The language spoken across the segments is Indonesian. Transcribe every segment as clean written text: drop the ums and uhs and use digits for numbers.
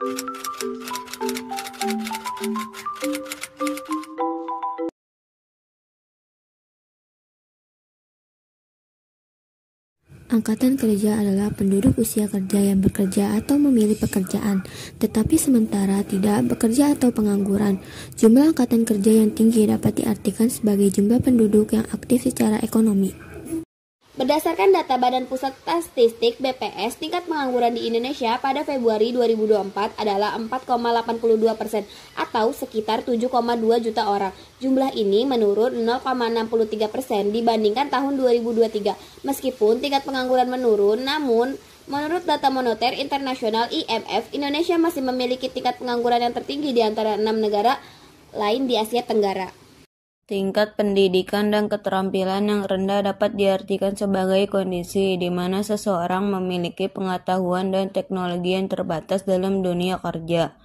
Angkatan kerja adalah penduduk usia kerja yang bekerja atau memilih pekerjaan, tetapi sementara tidak bekerja atau pengangguran. Jumlah angkatan kerja yang tinggi dapat diartikan sebagai jumlah penduduk yang aktif secara ekonomi. Berdasarkan data Badan Pusat Statistik (BPS), tingkat pengangguran di Indonesia pada Februari 2024 adalah 4,82% atau sekitar 7,2 juta orang. Jumlah ini menurun 0,63% dibandingkan tahun 2023. Meskipun tingkat pengangguran menurun, namun menurut data Moneter Internasional (IMF), Indonesia masih memiliki tingkat pengangguran yang tertinggi di antara 6 negara lain di Asia Tenggara. Tingkat pendidikan dan keterampilan yang rendah dapat diartikan sebagai kondisi di mana seseorang memiliki pengetahuan dan teknologi yang terbatas dalam dunia kerja.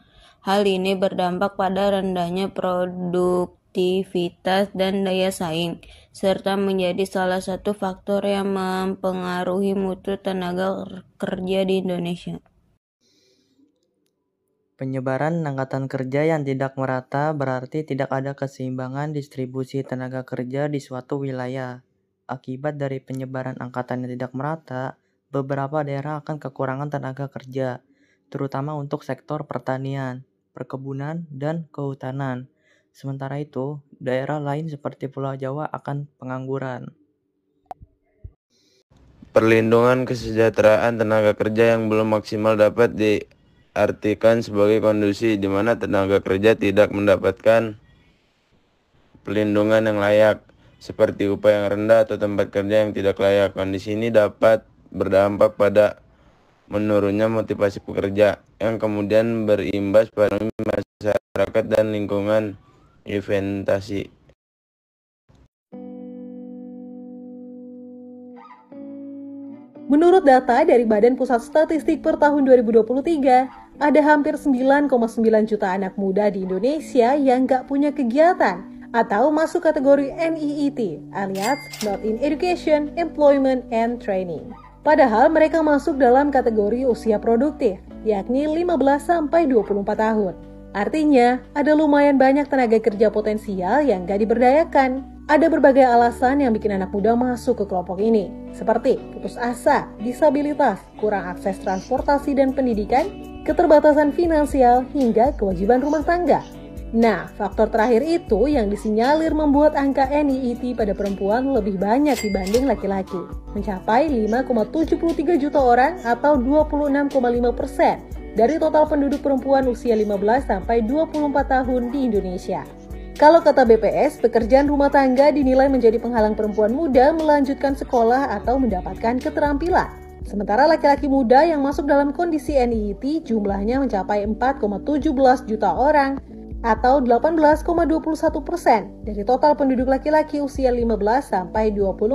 Hal ini berdampak pada rendahnya produktivitas dan daya saing, serta menjadi salah satu faktor yang mempengaruhi mutu tenaga kerja di Indonesia. Penyebaran angkatan kerja yang tidak merata berarti tidak ada keseimbangan distribusi tenaga kerja di suatu wilayah. Akibat dari penyebaran angkatan yang tidak merata, beberapa daerah akan kekurangan tenaga kerja, terutama untuk sektor pertanian, perkebunan, dan kehutanan. Sementara itu, daerah lain seperti Pulau Jawa akan pengangguran. Perlindungan kesejahteraan tenaga kerja yang belum maksimal dapat diartikan sebagai kondisi di mana tenaga kerja tidak mendapatkan pelindungan yang layak, seperti upah yang rendah atau tempat kerja yang tidak layak. Kondisi ini dapat berdampak pada menurunnya motivasi pekerja, yang kemudian berimbas pada masyarakat dan lingkungan investasi. Menurut data dari Badan Pusat Statistik per tahun 2023, ada hampir 9,9 juta anak muda di Indonesia yang nggak punya kegiatan atau masuk kategori NEET alias Not in Education, Employment, and Training. Padahal mereka masuk dalam kategori usia produktif, yakni 15-24 tahun. Artinya, ada lumayan banyak tenaga kerja potensial yang nggak diberdayakan. Ada berbagai alasan yang bikin anak muda masuk ke kelompok ini, seperti putus asa, disabilitas, kurang akses transportasi dan pendidikan, keterbatasan finansial, hingga kewajiban rumah tangga. Nah, faktor terakhir itu yang disinyalir membuat angka NEET pada perempuan lebih banyak dibanding laki-laki, mencapai 5,73 juta orang atau 26,5% dari total penduduk perempuan usia 15-24 tahun di Indonesia. Kalau kata BPS, pekerjaan rumah tangga dinilai menjadi penghalang perempuan muda melanjutkan sekolah atau mendapatkan keterampilan. Sementara laki-laki muda yang masuk dalam kondisi NEET jumlahnya mencapai 4,17 juta orang atau 18,21% dari total penduduk laki-laki usia 15-24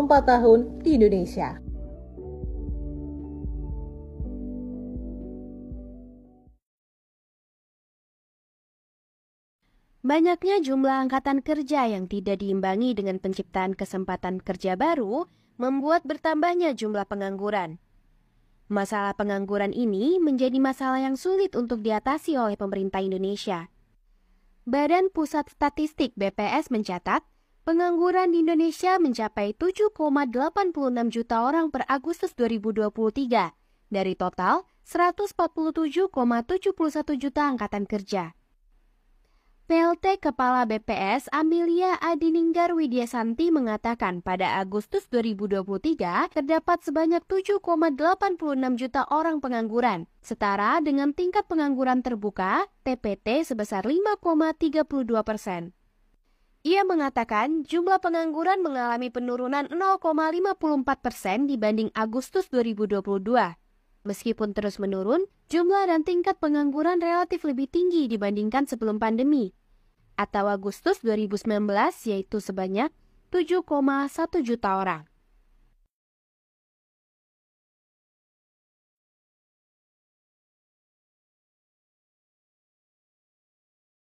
tahun di Indonesia. Banyaknya jumlah angkatan kerja yang tidak diimbangi dengan penciptaan kesempatan kerja baru membuat bertambahnya jumlah pengangguran. Masalah pengangguran ini menjadi masalah yang sulit untuk diatasi oleh pemerintah Indonesia. Badan Pusat Statistik (BPS) mencatat, pengangguran di Indonesia mencapai 7,86 juta orang per Agustus 2023 dari total 147,71 juta angkatan kerja. PLT Kepala BPS Amelia Adininggar Widyasanti mengatakan pada Agustus 2023 terdapat sebanyak 7,86 juta orang pengangguran, setara dengan tingkat pengangguran terbuka (TPT) sebesar 5,32%. Ia mengatakan jumlah pengangguran mengalami penurunan 0,54% dibanding Agustus 2022. Meskipun terus menurun, jumlah dan tingkat pengangguran relatif lebih tinggi dibandingkan sebelum pandemi, atau Agustus 2019, yaitu sebanyak 7,1 juta orang.